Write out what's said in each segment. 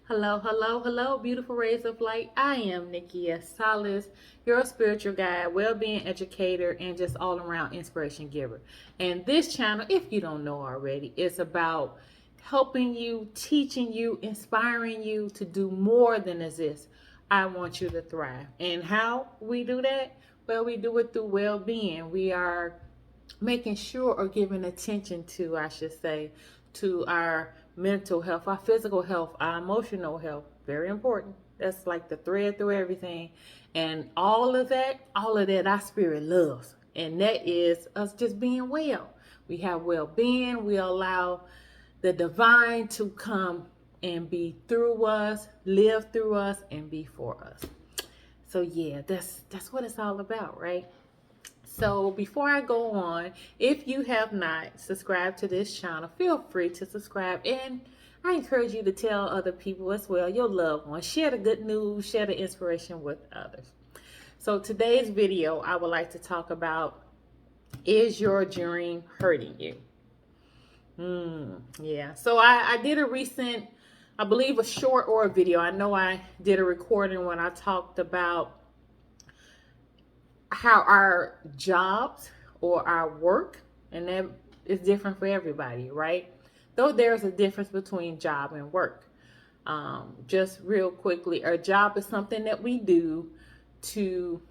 Hello, hello, hello, beautiful rays of light. I am Nikki S. Salas, your spiritual guide, well-being educator, and just all-around inspiration giver. And this channel, if you don't know already, is about helping you, teaching you, inspiring you to do more than this. I want you to thrive. And how we do that? Well, we do it through well-being. We are making sure or giving attention to, I should say, to our mental health, our physical health, our emotional health. Very important. That's like the thread through everything. And all of that our spirit loves. And that is us just being well. We have well being. We allow the divine to come and be through us, live through us, and be for us. So yeah, that's what it's all about, right? So before I go on, if you have not subscribed to this channel, feel free to subscribe. And I encourage you to tell other people as well, your loved ones. Share the good news, share the inspiration with others. So today's video, I would like to talk about, is your dream hurting you? Yeah. So I did a recent, I believe a short or a video. I know I did a recording when I talked about how our jobs or our work, and that is different for everybody, right? Though there's a difference between job and work. Just real quickly, our job is something that we do to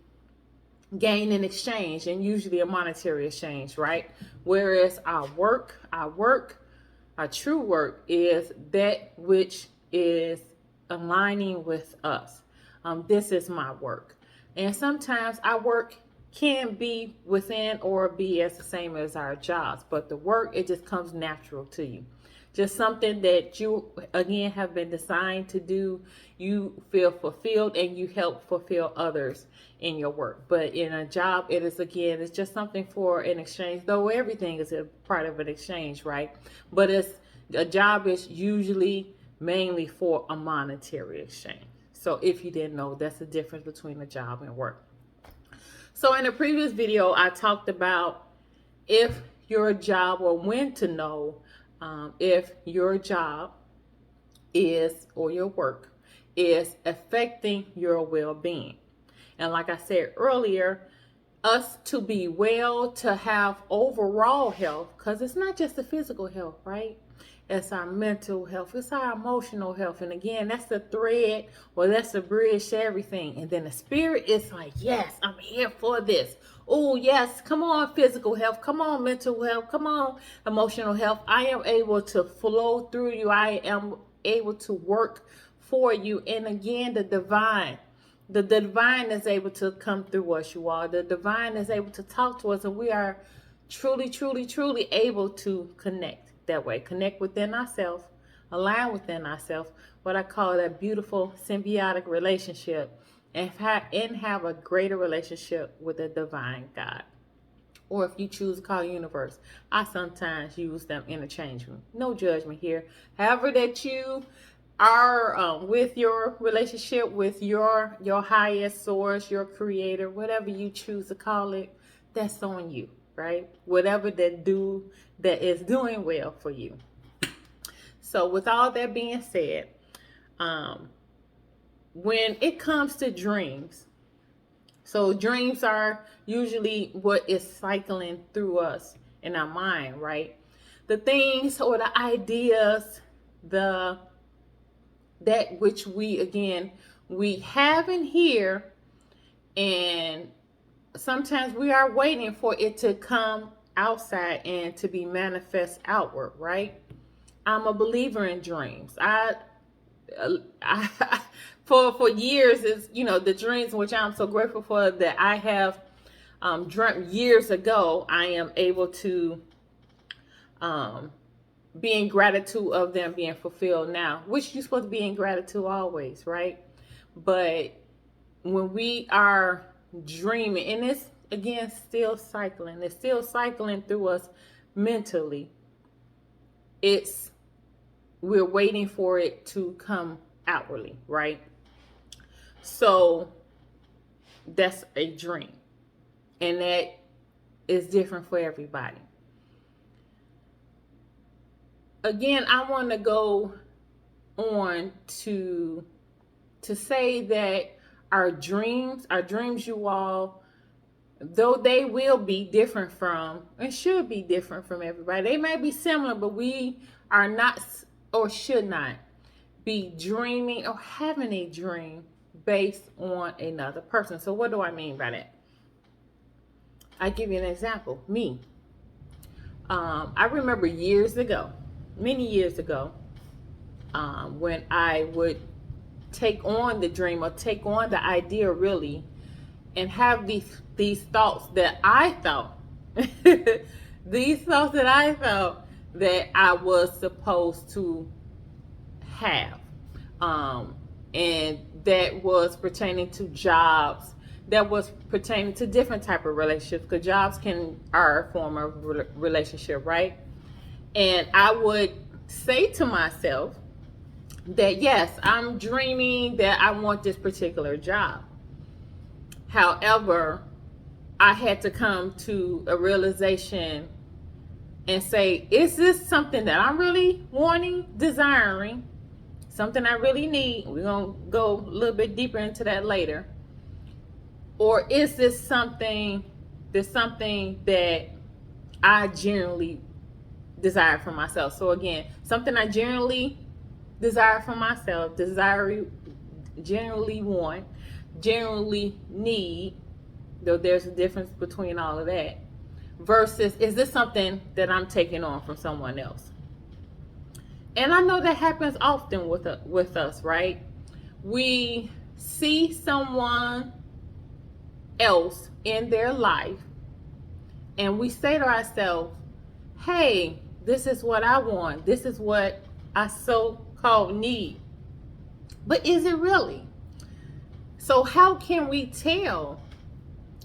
gain an exchange, and usually a monetary exchange, right? Whereas our true work is that which is aligning with us. This is my work. And sometimes our work can be within or be as the same as our jobs, but the work, it just comes natural to you. Just something that you, again, have been designed to do. You feel fulfilled and you help fulfill others in your work. But in a job, it is, again, it's just something for an exchange, though everything is a part of an exchange, right? But a job is usually mainly for a monetary exchange. So if you didn't know, that's the difference between a job and work. So in a previous video, I talked about if your job, or when to know if your job is, or your work is affecting your well-being. And like I said earlier, us to be well, to have overall health, because it's not just the physical health, right? It's our mental health, it's our emotional health. And again, that's the thread, or that's the bridge to everything. And then the spirit is like, yes, I'm here for this. Oh, yes, come on, physical health, come on, mental health, come on, emotional health. I am able to flow through you, I am able to work for you. And again, the divine is able to come through us, you all. The divine is able to talk to us, and we are truly, truly, truly able to connect that way. Connect within ourselves, align within ourselves, what I call that beautiful symbiotic relationship, and have a greater relationship with the divine God. Or if you choose to call universe, I sometimes use them interchangeably. No judgment here. However that you are with your relationship with your highest source, your creator, whatever you choose to call it, that's on you, right? Whatever that is doing well for you. So with all that being said, when it comes to dreams, so dreams are usually what is cycling through us in our mind, right? The things or the ideas, that which we have in here, and sometimes we are waiting for it to come outside and to be manifest outward, right? I'm a believer in dreams. I for years, is the dreams which I'm so grateful for that I have dreamt years ago. I am able to be in gratitude of them being fulfilled now, which you're supposed to be in gratitude always, right? But when we are dreaming, and it's again still cycling, through us mentally, we're waiting for it to come outwardly, right? So that's a dream, and that is different for everybody. Again, I want to go on to say that our dreams, you all, though they will be different from and should be different from everybody. They may be similar, but we are not or should not be dreaming or having a dream based on another person. So what do I mean by that? I give you an example. Me. I remember years ago, many years ago, when I would take on the dream or take on the idea really and have these thoughts that I thought these thoughts that I thought that I was supposed to have, and that was pertaining to jobs, that was pertaining to different type of relationships, because jobs are a form of relationship, right? And I would say to myself that yes, I'm dreaming that I want this particular job. However, I had to come to a realization and say, is this something that I'm really wanting, desiring, something I really need? We're going to go a little bit deeper into that later. Or is this something that I genuinely desire for myself? So again, something I genuinely desire for myself, genuinely want, genuinely need, though there's a difference between all of that, versus is this something that I'm taking on from someone else? And I know that happens often with us, right? We see someone else in their life and we say to ourselves, hey, this is what I want. This is what I so-called need. But is it really? So how can we tell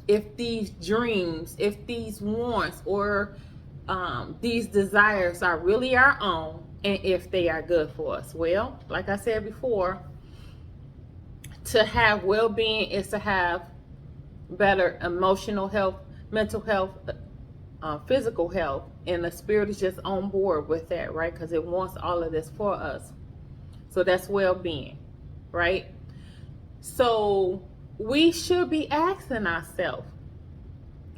if these dreams, if these wants, or these desires are really our own, and if they are good for us? Well, like I said before, to have well-being is to have better emotional health, mental health, physical health, and the spirit is just on board with that, right? Because it wants all of this for us. So that's well-being, right? So we should be asking ourselves,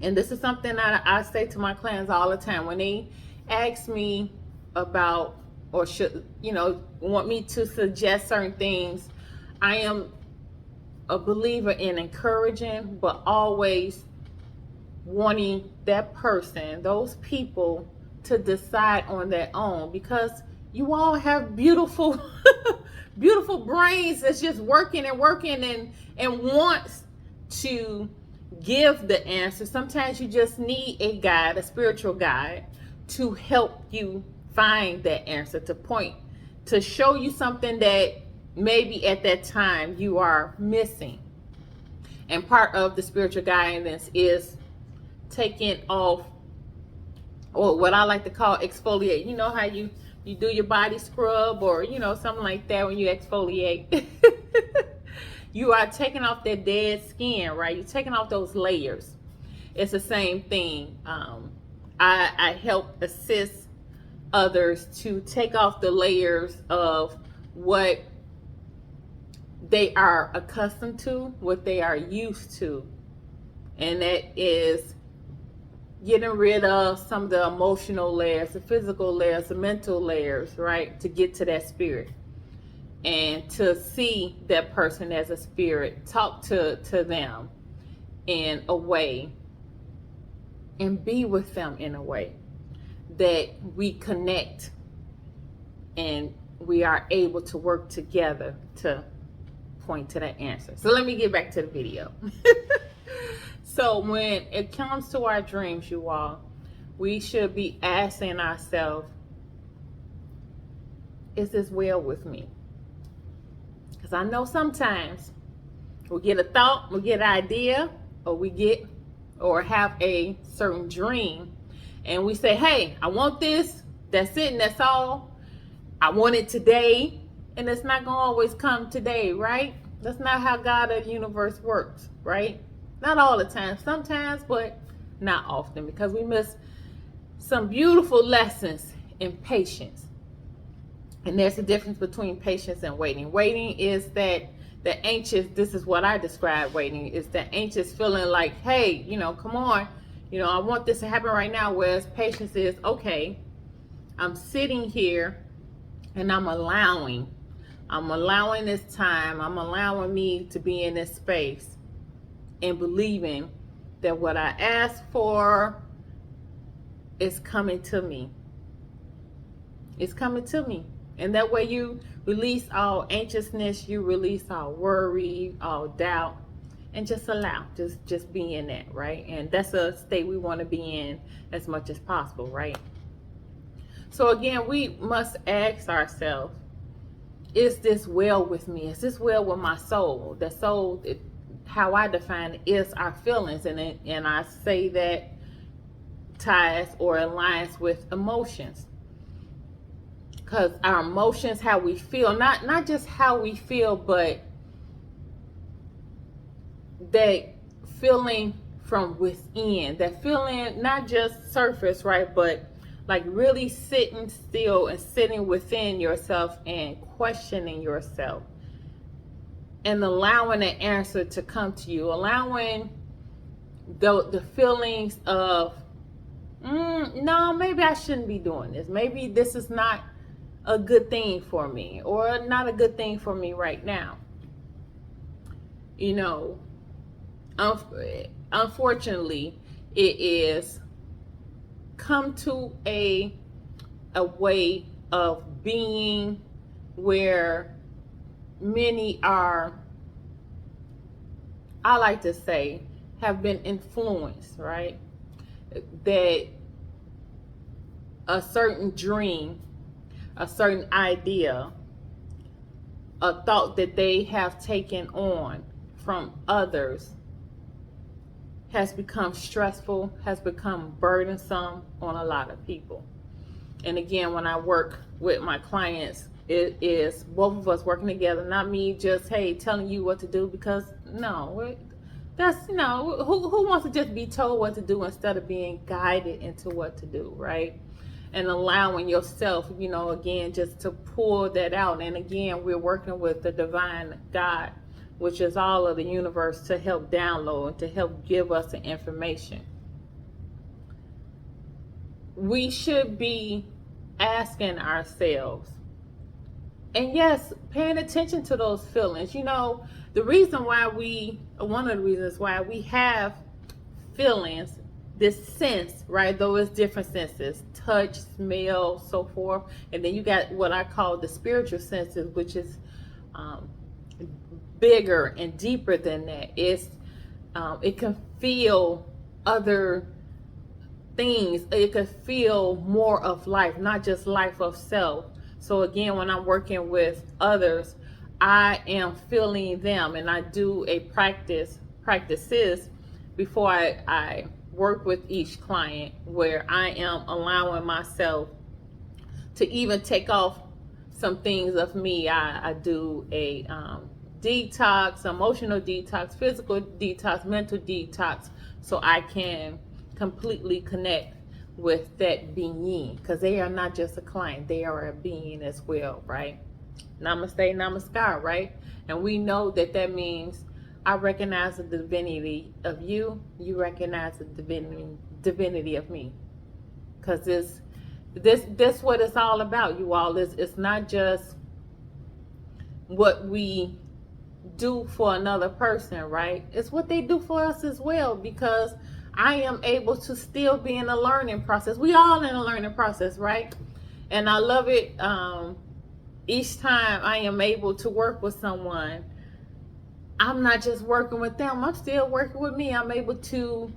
and this is something that I say to my clients all the time when they ask me about, or should, want me to suggest certain things. I am a believer in encouraging, but always wanting that person, those people, to decide on their own, because you all have beautiful beautiful brains that's just working and wants to give the answer. Sometimes you just need a guide, a spiritual guide, to help you find that answer, to show you something that maybe at that time you are missing. And part of the spiritual guidance is taking off, or what I like to call exfoliate. You know how you do your body scrub, or something like that when you exfoliate. You are taking off that dead skin, right? You're taking off those layers. It's the same thing. I help assist others to take off the layers of what they are accustomed to, what they are used to. And that is getting rid of some of the emotional layers, the physical layers, the mental layers, right? To get to that spirit. And to see that person as a spirit, talk to them in a way, and be with them in a way that we connect and we are able to work together to point to that answer. So let me get back to the video. So when it comes to our dreams, you all, we should be asking ourselves, is this well with me? Because I know sometimes we get a thought, we get an idea, or have a certain dream, and we say, hey, I want this, that's it, and that's all. I want it today, and it's not going to always come today, right? That's not how God of the universe works, right? Not all the time, sometimes, but not often, because we miss some beautiful lessons in patience. And there's a difference between patience and waiting. Waiting is that the anxious, this is what I describe waiting, is the anxious feeling like, hey, come on, I want this to happen right now. Whereas patience is, okay, I'm sitting here and I'm allowing this time, I'm allowing me to be in this space and believing that what I asked for is coming to me. It's coming to me. And that way you release all anxiousness, you release all worry, all doubt, and just allow, just be in that, right? And that's a state we want to be in as much as possible, right? So again, we must ask ourselves, is this well with me? Is this well with my soul? The soul, how I define it, is our feelings. And I say that ties or aligns with emotions. Because our emotions, how we feel, not just how we feel, but that feeling from within, that feeling, not just surface, right? But like really sitting still and sitting within yourself and questioning yourself and allowing the answer to come to you, allowing the feelings of, no, maybe I shouldn't be doing this. Maybe this is not a good thing for me, or not a good thing for me right now. Unfortunately, it is come to a way of being where many are, I like to say, have been influenced, right? That a certain dream, a certain idea, a thought that they have taken on from others has become stressful, has become burdensome on a lot of people. And again, when I work with my clients, it is both of us working together, not me just, hey, telling you what to do, because no, that's, who wants to just be told what to do instead of being guided into what to do, right? And allowing yourself, again, just to pull that out. And again, we're working with the divine God, which is all of the universe, to help download and to help give us the information. We should be asking ourselves, and yes, paying attention to those feelings. The reason why one of the reasons why we have feelings, this sense, right? Though it's different senses, touch, smell, so forth. And then you got what I call the spiritual senses, which is bigger and deeper than that. It can feel other things. It can feel more of life, not just life of self. So again, when I'm working with others, I am feeling them, and I do a practices before I work with each client, where I am allowing myself to even take off some things of me. I do a detox, emotional detox, physical detox, mental detox, so I can completely connect with that being, because they are not just a client, they are a being as well, right? Namaste, namaskar, right? And we know that means I recognize the divinity of you, you recognize the divinity of me. Because this what it's all about, you all. It's not just what we do for another person, right? It's what they do for us as well, because I am able to still be in a learning process. We all in a learning process, right? And I love it. Each time I am able to work with someone, I'm not just working with them, I'm still working with me. I'm able to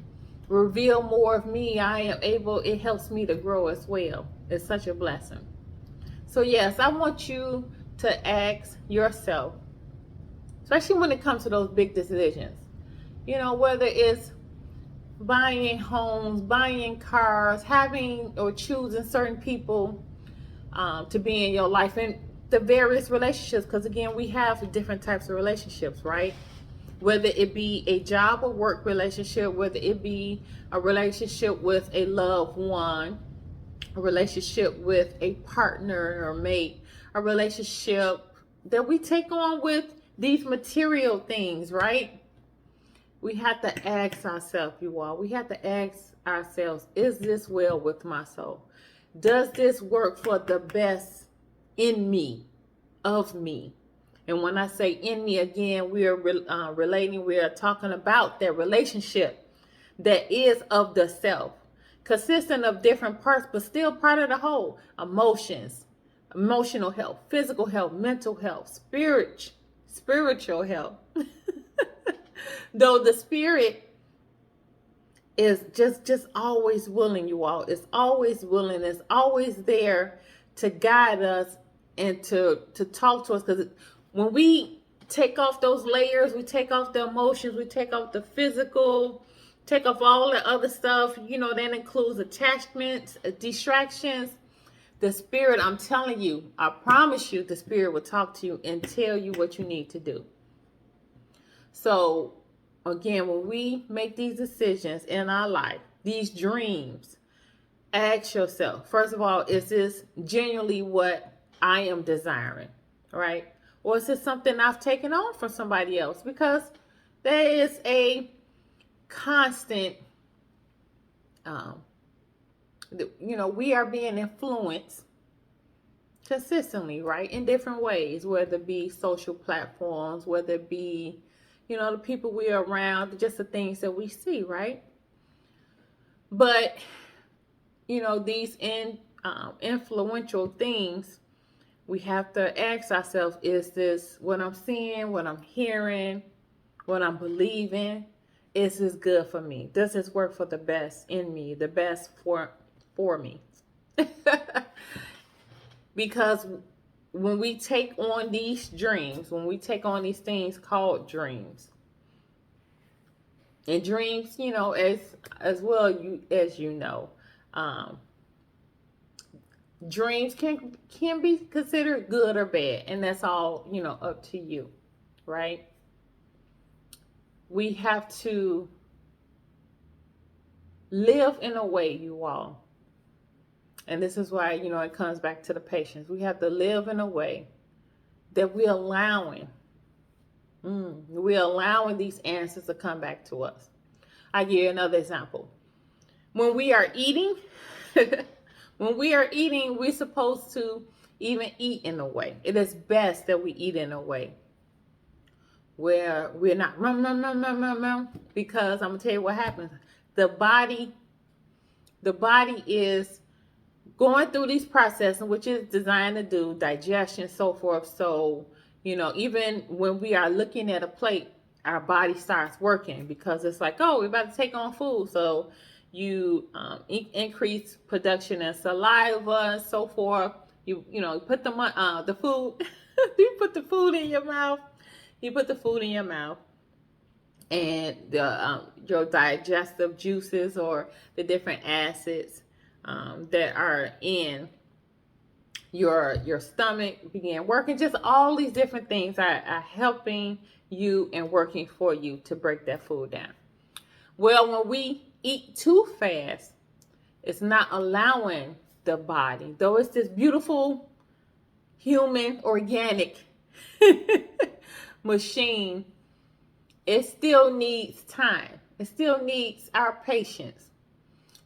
reveal more of me. It helps me to grow as well. It's such a blessing. So yes, I want you to ask yourself, especially when it comes to those big decisions, whether it's buying homes, buying cars, having or choosing certain people to be in your life, and the various relationships, because again, we have different types of relationships, right? Whether it be a job or work relationship, whether it be a relationship with a loved one, a relationship with a partner or mate, a relationship that we take on with these material things, right? We have to ask ourselves, you all, we have to ask ourselves, is this well with my soul? Does this work for the best in me, of me? And when I say in me, again, we are relating, we are talking about that relationship that is of the self, consistent of different parts, but still part of the whole. Emotions, emotional health, physical health, mental health, spiritual health. Though the spirit is just always willing, you all. It's always willing. It's always there to guide us and to talk to us. Because when we take off those layers, we take off the emotions, we take off the physical, take off all the other stuff, you know, that includes attachments, distractions. The spirit, I'm telling you, I promise you, the spirit will talk to you and tell you what you need to do. So again, when we make these decisions in our life, these dreams, ask yourself, first of all, is this genuinely what I am desiring, right? Or is this something I've taken on from somebody else? Because there is a constant, we are being influenced consistently, right? In different ways, whether it be social platforms, whether it be the people we are around, just the things that we see, right? But, these influential things, we have to ask ourselves, is this what I'm seeing, what I'm hearing, what I'm believing? Is this good for me? Does this work for the best in me, the best for me? Because when we take on these dreams, when we take on these things called dreams, and dreams, as well, dreams can be considered good or bad, and that's all up to you, right? We have to live in a way, you all, and this is why it comes back to the patience. We have to live in a way that we're allowing these answers to come back to us. I'll give you another example. When we are eating, we're supposed to even eat in a way. It is best that we eat in a way where we're not because I'm gonna tell you what happens. The body is going through these processes, which is designed to do digestion, so forth. So, even when we are looking at a plate, our body starts working because it's like, oh, we're about to take on food. So you increase production of saliva and so forth. You put the food, you put the food in your mouth. You put the food in your mouth, and your digestive juices or the different acids that are in your stomach begin working. Just all these different things are helping you and working for you to break that food down. Well, when we eat too fast, it's not allowing the body, though it's this beautiful human organic machine, it still needs time. It still needs our patience.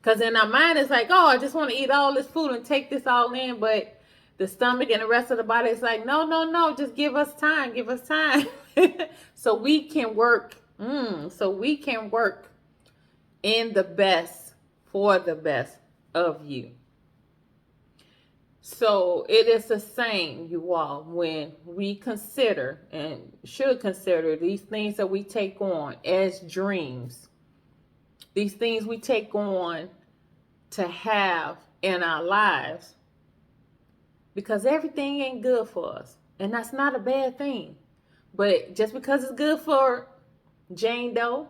Because in our mind, it's like, oh, I just want to eat all this food and take this all in. But the stomach and the rest of the body is like, no, just give us time. Give us time. So we can work. So we can work in the best, for the best of you. So it is the same, you all, when we consider and should consider these things that we take on as dreams. These things we take on to have in our lives, because everything ain't good for us. And that's not a bad thing. But just because it's good for Jane Doe,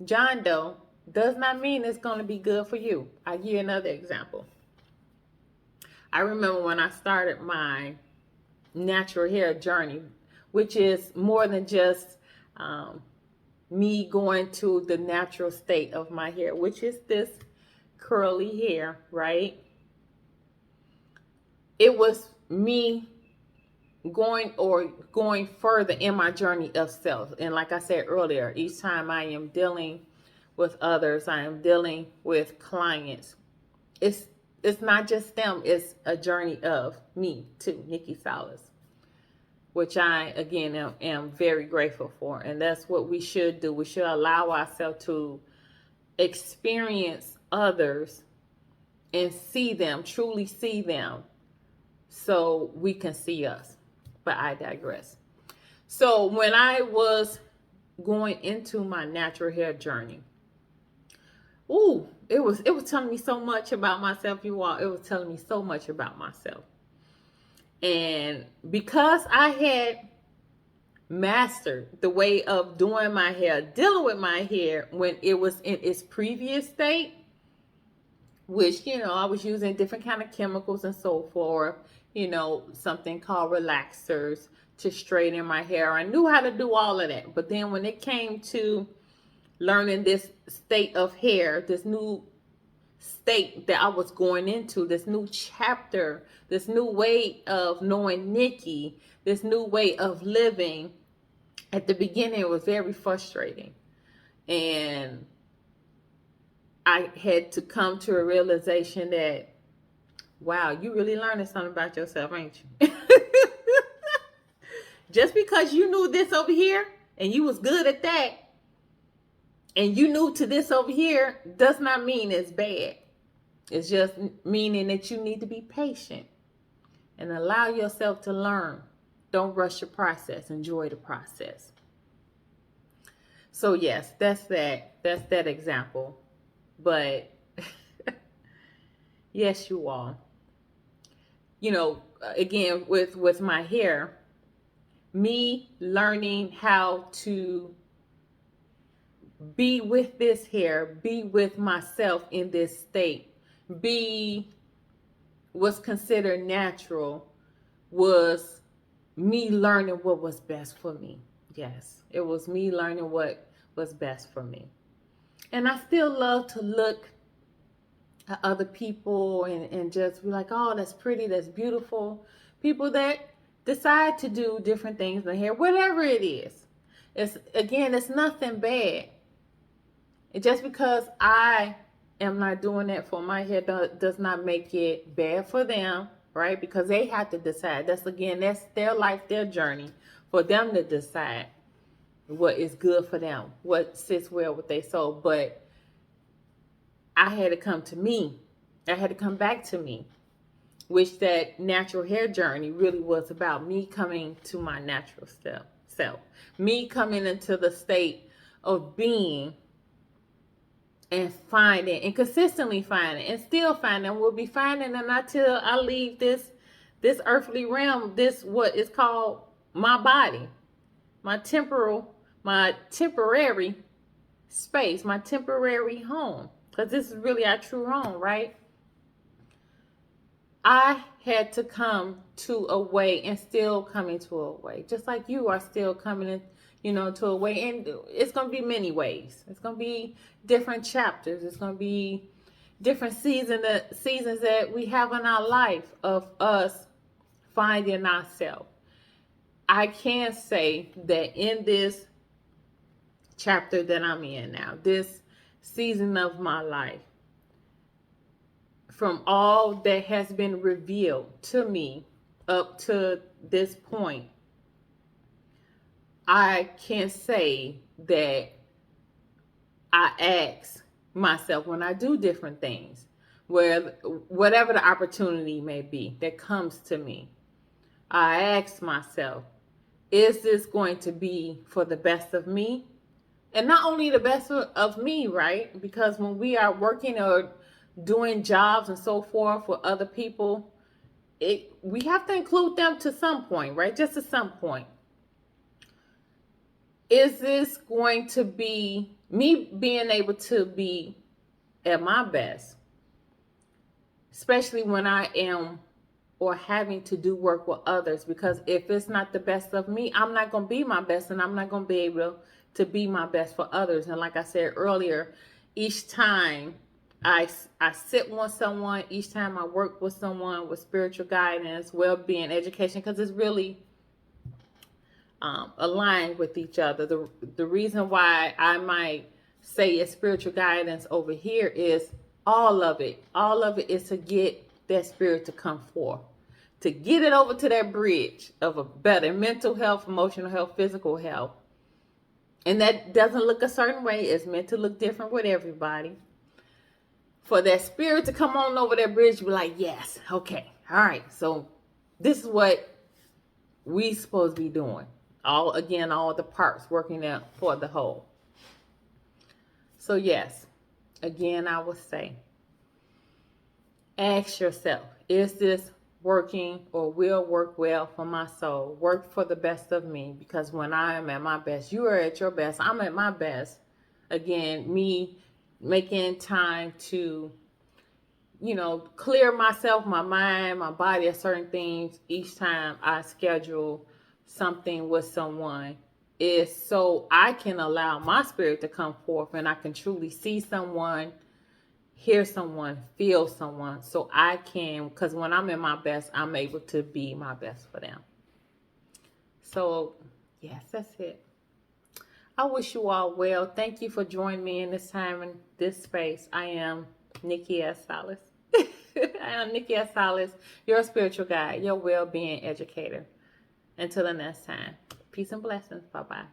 John Doe, does not mean it's going to be good for you. I'll give you another example. I remember when I started my natural hair journey, which is more than just me going to the natural state of my hair, which is this curly hair, right? it was me going further in my journey of self. And like I said earlier, each time I am dealing with others, I am dealing with clients, it's it's not just them, it's a journey of me too, Nikki Salas, which I again am very grateful for. And that's what we should do. We should allow ourselves to experience others and see them, truly see them, so we can see us. But I digress. So when I was going into my natural hair journey, it was telling me so much about myself, you all. It was telling me so much about myself. And because I had mastered the way of doing my hair, dealing with my hair when it was in its previous state, which, I was using different kind of chemicals and so forth, something called relaxers to straighten my hair. I knew how to do all of that. But then when it came to learning this state of hair, this new state that I was going into, this new chapter, this new way of knowing Nikki, this new way of living, at the beginning it was very frustrating. And I had to come to a realization that, wow, you really learning something about yourself, ain't you? Just because you knew this over here and you was good at that, and you new to this over here, does not mean it's bad. It's just meaning that you need to be patient and allow yourself to learn. Don't rush your process. Enjoy the process. So yes, that's that example. But yes, you all. Again, with my hair, me learning how to be with this hair, be with myself in this state, be what's considered natural, was me learning what was best for me. Yes, it was me learning what was best for me. And I still love to look at other people and just be like, oh, that's pretty, that's beautiful. People that decide to do different things in the hair, whatever it is. It's nothing bad. And just because I am not doing that for my hair does not make it bad for them, right? Because they have to decide. That's their life, their journey, for them to decide what is good for them, what sits well with their soul. But I had to come to me. I had to come back to me, which that natural hair journey really was about me coming to my natural self, me coming into the state of being and finding and consistently finding and still finding. We'll be finding them until I leave this earthly realm, this what is called my body, my temporary space, my temporary home, because this is really our true home, right? I had to come to a way and still coming to a way, just like you are still coming in, to a way. And it's going to be many ways. It's going to be different chapters. It's going to be different seasons that we have in our life of us finding ourselves. I can say that in this chapter that I'm in now, this season of my life, from all that has been revealed to me up to this point, I can say that I ask myself when I do different things, whatever the opportunity may be that comes to me, I ask myself, is this going to be for the best of me? And not only the best of me, right? Because when we are working or doing jobs and so forth for other people, we have to include them to some point, right? Just to some point. Is this going to be me being able to be at my best, especially when I am or having to do work with others? Because if it's not the best of me, I'm not going to be my best, and I'm not going to be able to be my best for others. And like I said earlier, each time I sit with someone each time I work with someone with spiritual guidance, well-being, education, because it's really aligned with each other. The reason why I might say it's spiritual guidance over here is all of it. All of it is to get that spirit to come forth, to get it over to that bridge of a better mental health, emotional health, physical health. And that doesn't look a certain way. It's meant to look different with everybody. For that spirit to come on over that bridge, be like, yes, okay, all right. So this is what we supposed to be doing. All the parts working out for the whole. So yes, again, I would say, ask yourself, is this working or will work well for my soul? Work for the best of me, because when I am at my best, you are at your best, I'm at my best. Again, me making time to, clear myself, my mind, my body of certain things each time I schedule something with someone is so I can allow my spirit to come forth and I can truly see someone, hear someone, feel someone, so I can, because when I'm in my best, I'm able to be my best for them. So yes, that's it. I wish you all well. Thank you for joining me in this time in this space. I am Nikki S. Salas. I am Nikki S. Salas, your spiritual guide, your well-being educator. Until the next time, peace and blessings. Bye-bye.